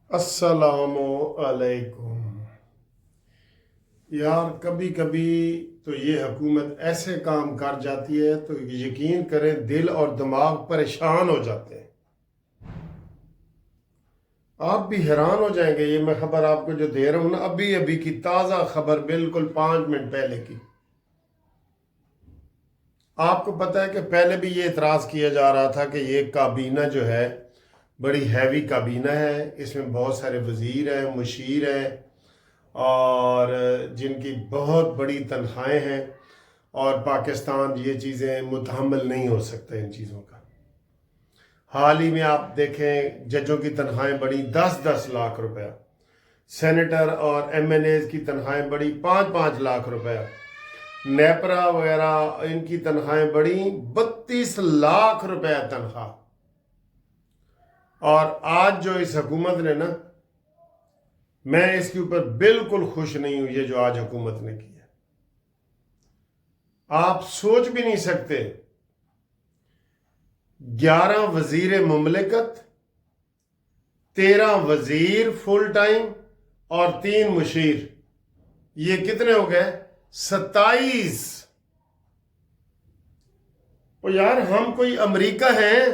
السلام علیکم یار، کبھی کبھی تو یہ حکومت ایسے کام کر جاتی ہے تو یقین کریں دل اور دماغ پریشان ہو جاتے ہیں۔ آپ بھی حیران ہو جائیں گے، یہ میں خبر آپ کو جو دے رہا ہوں نا، ابھی ابھی کی تازہ خبر، بالکل 5 منٹ پہلے کی۔ آپ کو پتہ ہے کہ پہلے بھی یہ اعتراض کیا جا رہا تھا کہ یہ کابینہ جو ہے بڑی ہیوی کابینہ ہے، اس میں بہت سارے وزیر ہیں، مشیر ہیں، اور جن کی بہت بڑی تنخواہیں ہیں، اور پاکستان یہ چیزیں متحمل نہیں ہو سکتا ان چیزوں کا۔ حال ہی میں آپ دیکھیں ججوں کی تنخواہیں بڑی 10-10 لاکھ روپیہ، سینیٹر اور ایم این ایز کی تنخواہیں بڑی 5-5 لاکھ روپیہ، نیپرا وغیرہ ان کی تنخواہیں بڑی 32 لاکھ روپیہ تنخواہ۔ اور آج جو اس حکومت نے نا، میں اس کے اوپر بالکل خوش نہیں ہوں، یہ جو آج حکومت نے کی ہے۔ آپ سوچ بھی نہیں سکتے، 11 وزیر مملکت، 13 وزیر فل ٹائم اور 3 مشیر، یہ کتنے ہو گئے؟ 27۔ اور یار، ہم کوئی امریکہ ہیں؟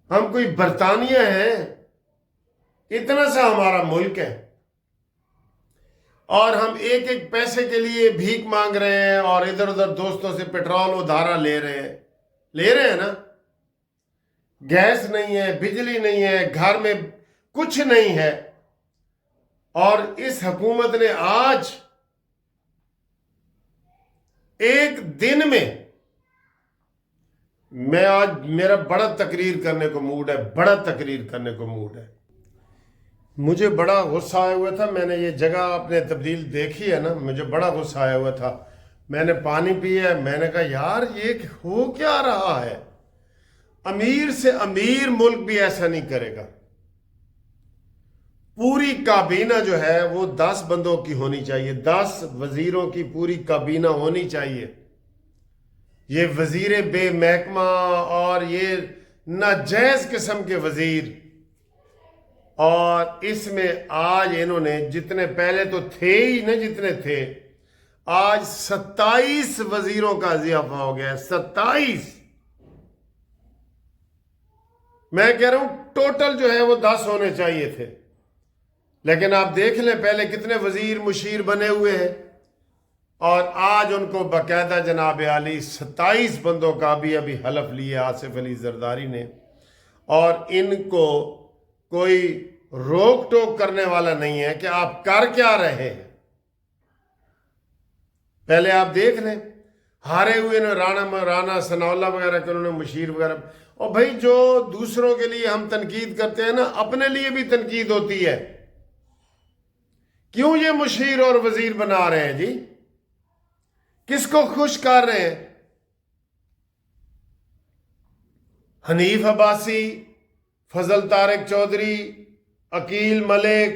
ہم کوئی برطانیہ ہیں؟ اتنا سا ہمارا ملک ہے، اور ہم ایک ایک پیسے کے لیے بھیک مانگ رہے ہیں، اور ادھر ادھر دوستوں سے پٹرول ادھارا لے رہے ہیں نا۔ گیس نہیں ہے، بجلی نہیں ہے، گھر میں کچھ نہیں ہے، اور اس حکومت نے آج ایک دن میں، آج میرا بڑا تقریر کرنے کو موڈ ہے، بڑا تقریر کرنے کو موڈ ہے۔ مجھے بڑا غصہ آیا ہوا تھا، میں نے یہ جگہ اپنے تبدیل دیکھی ہے نا، مجھے بڑا غصہ آیا ہوا تھا۔ میں نے پانی پیا ہے، میں نے کہا یار یہ ہو کیا رہا ہے؟ امیر سے امیر ملک بھی ایسا نہیں کرے گا۔ پوری کابینہ جو ہے وہ 10 بندوں کی ہونی چاہیے، 10 وزیروں کی پوری کابینہ ہونی چاہیے۔ یہ وزیر بے محکمہ اور یہ ناجائز قسم کے وزیر، اور اس میں آج انہوں نے جتنے پہلے تو تھے ہی نا، جتنے تھے، آج 27 وزیروں کا اضافہ ہو گیا ہے، 27۔ میں کہہ رہا ہوں ٹوٹل جو ہے وہ 10 ہونے چاہیے تھے، لیکن آپ دیکھ لیں پہلے کتنے وزیر مشیر بنے ہوئے ہیں، اور آج ان کو باقاعدہ جناب عالی 27 بندوں کا بھی ابھی حلف لیا آصف علی زرداری نے، اور ان کو کوئی روک ٹوک کرنے والا نہیں ہے کہ آپ کر کیا رہے ہیں۔ پہلے آپ دیکھ لیں، ہارے ہوئے نے رانا ثناءاللہ وغیرہ کے، انہوں نے مشیر وغیرہ، اور بھائی جو دوسروں کے لیے ہم تنقید کرتے ہیں نا، اپنے لیے بھی تنقید ہوتی ہے۔ کیوں یہ مشیر اور وزیر بنا رہے ہیں جی؟ کس کو خوش کر رہے ہیں؟ حنیف عباسی، فضل طارق چودھری، عقیل ملک،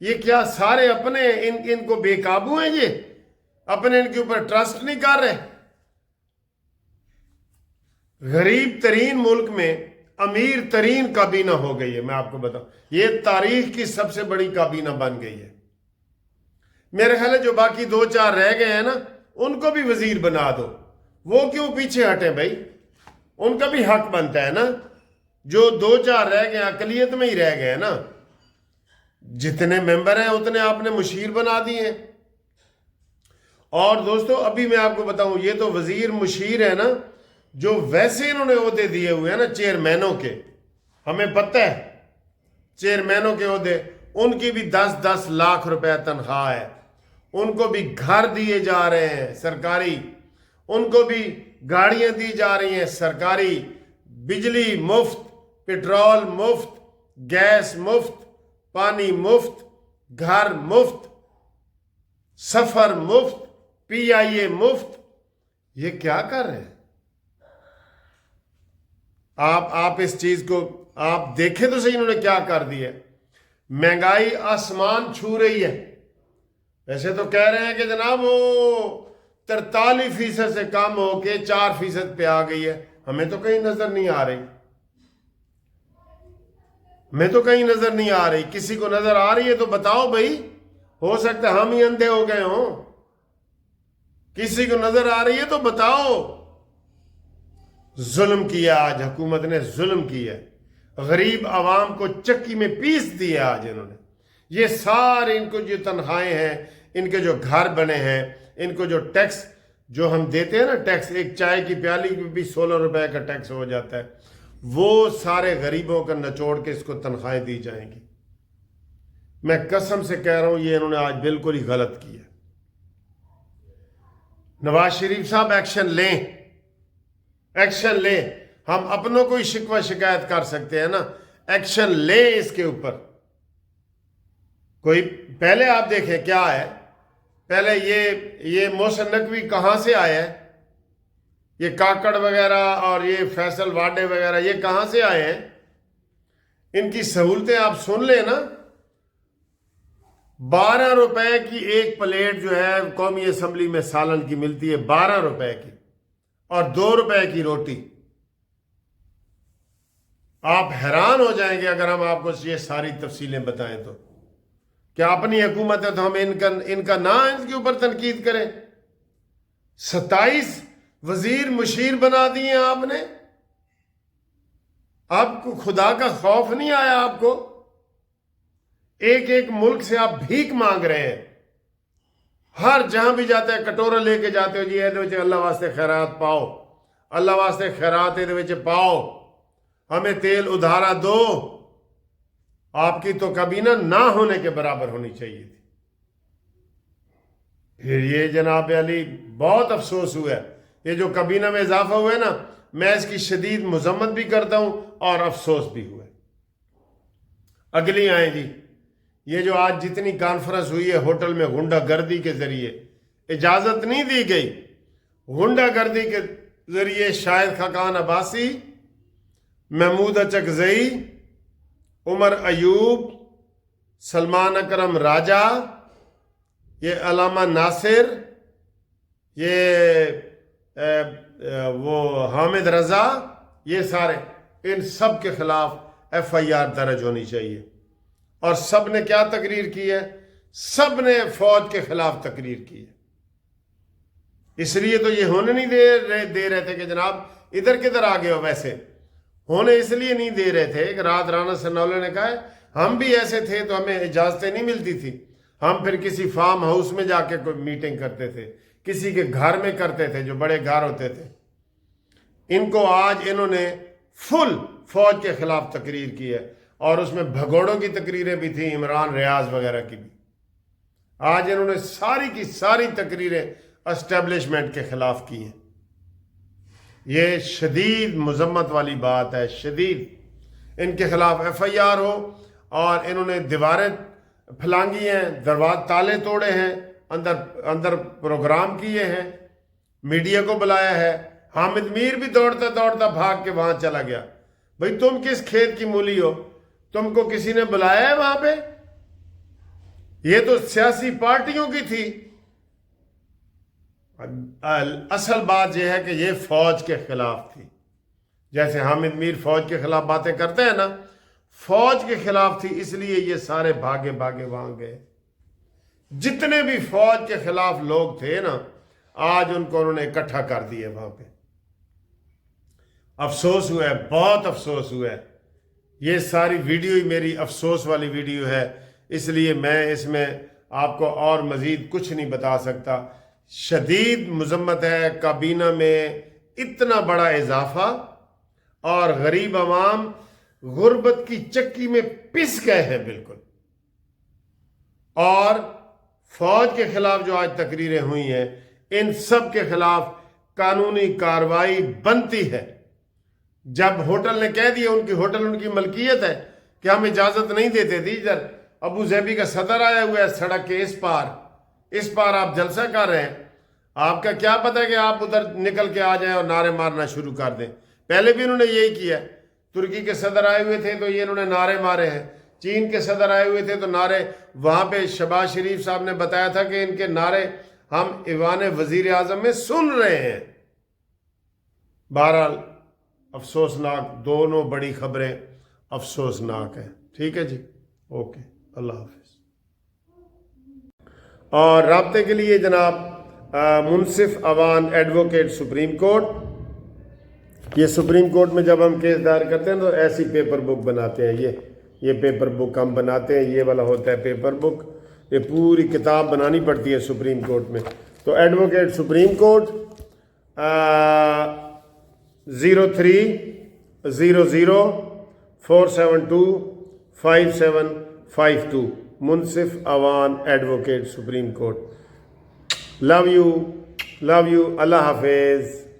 یہ کیا سارے اپنے ان کو بے قابو ہیں؟ یہ اپنے ان کے اوپر ٹرسٹ نہیں کر رہے؟ غریب ترین ملک میں امیر ترین کابینہ ہو گئی ہے، میں آپ کو بتاؤں، یہ تاریخ کی سب سے بڑی کابینہ بن گئی ہے۔ میرے خیال ہے جو باقی 2-4 رہ گئے ہیں نا، ان کو بھی وزیر بنا دو۔ وہ کیوں پیچھے ہٹیں بھائی؟ ان کا بھی حق بنتا ہے نا۔ جو 2-4 رہ گئے اقلیت میں ہی رہ گئے نا، جتنے ممبر ہیں اتنے آپ نے مشیر بنا دیے ہیں۔ اور دوستو ابھی میں آپ کو بتاؤں، یہ تو وزیر مشیر ہے نا، جو ویسے انہوں نے عہدے دیے ہوئے ہیں نا چیئرمینوں کے، ہمیں پتہ ہے چیئرمینوں کے عہدے، ان کی بھی 10-10 لاکھ روپے تنخواہ ہے، ان کو بھی گھر دیے جا رہے ہیں سرکاری، ان کو بھی گاڑیاں دی جا رہی ہیں سرکاری، بجلی مفت، پٹرول مفت، گیس مفت، پانی مفت، گھر مفت، سفر مفت، پی آئی اے مفت۔ یہ کیا کر رہے ہیں؟ آپ اس چیز کو آپ دیکھیں تو صحیح، انہوں نے کیا کر دیا ہے۔ مہنگائی آسمان چھو رہی ہے۔ ویسے تو کہہ رہے ہیں کہ جناب وہ 43% سے کم ہو کے 4% پہ آ گئی ہے، ہمیں تو کہیں نظر نہیں آ رہی۔ मैं तो कहीं नजर नहीं आ रही, किसी को नजर आ रही है तो बताओ भाई, हो सकता है हम ही अंधे हो गए हों। किसी को नजर आ रही है तो बताओ। जुल्म किया आज हुकूमत ने, जुल्म किया, गरीब आवाम को चक्की में पीस दिया आज इन्होंने। ये सारे इनको जो तनख्वाहें हैं, इनके जो घर बने हैं, इनको जो टैक्स जो हम देते हैं ना, टैक्स, एक चाय की प्याली में भी 16 रुपए का टैक्स हो जाता है, वो सारे गरीबों का निचोड़ के इसको तनख्वाहें दी जाएंगी। मैं कसम से कह रहा हूं, ये इन्होंने आज बिल्कुल ही गलत किया। नवाज शरीफ साहब एक्शन लें, एक्शन लें। हम अपनों को ही शिकवा शिकायत कर सकते हैं ना, एक्शन लें इसके ऊपर। कोई पहले आप देखें क्या है, पहले ये मोहसिन नकवी कहां से आया है, ये काकड़ वगैरह और ये फैसल वाडे वगैरह ये कहां से आए हैं। इनकी सहूलतें आप सुन ले ना। 12 रुपए की एक प्लेट जो है कौमी असम्बली में सालन की मिलती है, 12 रुपए की, और 2 रुपए की रोटी। आप हैरान हो जाएंगे अगर हम आपको ये सारी तफसीलें बताएं तो। क्या अपनी हुकूमत है तो हम इनका ना इनके ऊपर तनकीद करें। 27 वजीर मुशीर बना दिए आपने। आपको खुदा का खौफ नहीं आया आपको। एक एक मुल्क से आप भीख मांग रहे हैं, हर जहां भी जाते हैं कटोरा लेके जाते हो, जी अल्लाह वास्ते खैरात पाओ, अल्लाह वास्ते खैरात ये पाओ, हमें तेल उधारा दो। आपकी तो काबीना ना होने के बराबर होनी चाहिए थी। फिर ये जनाब अली बहुत अफसोस हुआ है, ये जो काबीना में इजाफा हुआ है ना, मैं इसकी शदीद मजम्मत भी करता हूं और अफसोस भी हुआ। अगली आए जी, ये जो आज जितनी कॉन्फ्रेंस हुई है होटल में गुंडागर्दी के जरिए, इजाजत नहीं दी गई, गुंडागर्दी के जरिए शाहिद खाकान अब्बासी, महमूद अचकजई, उमर अयूब, सलमान अकरम राजा, ये अलामा नासिर, ये वो हामिद रजा, ये सारे, इन सब के खिलाफ FIR दर्ज होनी चाहिए। और सब ने क्या तकरीर की है, सब ने फौज के खिलाफ तकरीर की है। इसलिए तो ये होने नहीं दे रहे थे कि जनाब इधर किधर आ गए हो। वैसे होने इसलिए नहीं दे रहे थे कि रात राना सन्नाउल्लाह ने कहा है हम भी ऐसे थे तो हमें इजाजतें नहीं मिलती थी, हम फिर किसी फार्म हाउस में जाके कोई मीटिंग करते थे, किसी के घर में करते थे जो बड़े घर होते थे। इनको आज इन्होंने फुल फौज के खिलाफ तकरीर की है, और उसमें भगोड़ों की तकरीरें भी थी, इमरान रियाज वगैरह की भी। आज इन्होंने सारी की सारी तकरीरें एस्टेब्लिशमेंट के खिलाफ की हैं। ये शदीद मजम्मत वाली बात है, शदीद। इनके खिलाफ FIR हो, और इन्होंने दीवारें फलांगी हैं, दरवाजे ताले तोड़े हैं, अंदर प्रोग्राम किए हैं, मीडिया को बुलाया है। हामिद मीर भी दौड़ता दौड़ता भाग के वहां चला गया। भाई तुम किस खेत की मूली हो, तुमको किसी ने बुलाया है वहां पे? ये तो सियासी पार्टियों की थी। असल बात यह है कि ये फौज के खिलाफ थी। जैसे हामिद मीर फौज के खिलाफ बातें करते हैं ना, फौज के खिलाफ थी, इसलिए ये सारे भागे भागे वहां गए। जितने भी फौज के खिलाफ लोग थे ना, आज उनको उन्होंने इकट्ठा कर दिए वहां पे। अफसोस हुआ है, बहुत अफसोस हुआ है। ये सारी वीडियो ही मेरी अफसोस वाली वीडियो है, इसलिए मैं इसमें आपको और मजीद कुछ नहीं बता सकता। शदीद मजम्मत है, काबीना में इतना बड़ा इजाफा, और गरीब अवाम गुर्बत की चक्की में पिस गए हैं बिल्कुल। और फौज के खिलाफ जो आज तकरीरें हुई हैं, इन सब के खिलाफ कानूनी कार्रवाई बनती है। जब होटल ने कह दिया, उनकी होटल उनकी मलकियत है, कि हम इजाजत नहीं देते थे। इधर अबू जैबी का सदर आया हुआ है सड़क के इस पार आप जलसा कर रहे हैं। आपका क्या पता कि आप उधर निकल के आ जाएं और नारे मारना शुरू कर दें। पहले भी इन्होंने यही किया। तुर्की के सदर आए हुए थे तो ये इन्होंने नारे मारे हैं, चीन के सदर आए हुए थे तो नारे। वहां पे शहबाज शरीफ साहब ने बताया था कि इनके नारे हम ईवान वजीर आजम में सुन रहे हैं। बहरहाल अफसोसनाक, दोनों बड़ी खबरें अफसोसनाक हैं। ٹھیک ہے جی، اوکے، اللہ حافظ۔ اور رابطے کے لیے جناب منصف اوان ایڈوکیٹ سپریم کورٹ، یہ سپریم کورٹ میں جب ہم کیس دائر کرتے ہیں تو ایسی پیپر بک بناتے ہیں، یہ پیپر بک ہم بناتے ہیں، یہ والا ہوتا ہے پیپر بک، یہ پوری کتاب بنانی پڑتی ہے سپریم کورٹ میں۔ تو advocate supreme court 0300472552 Munsif Awan advocate supreme court. Love you, اللہ حافظ۔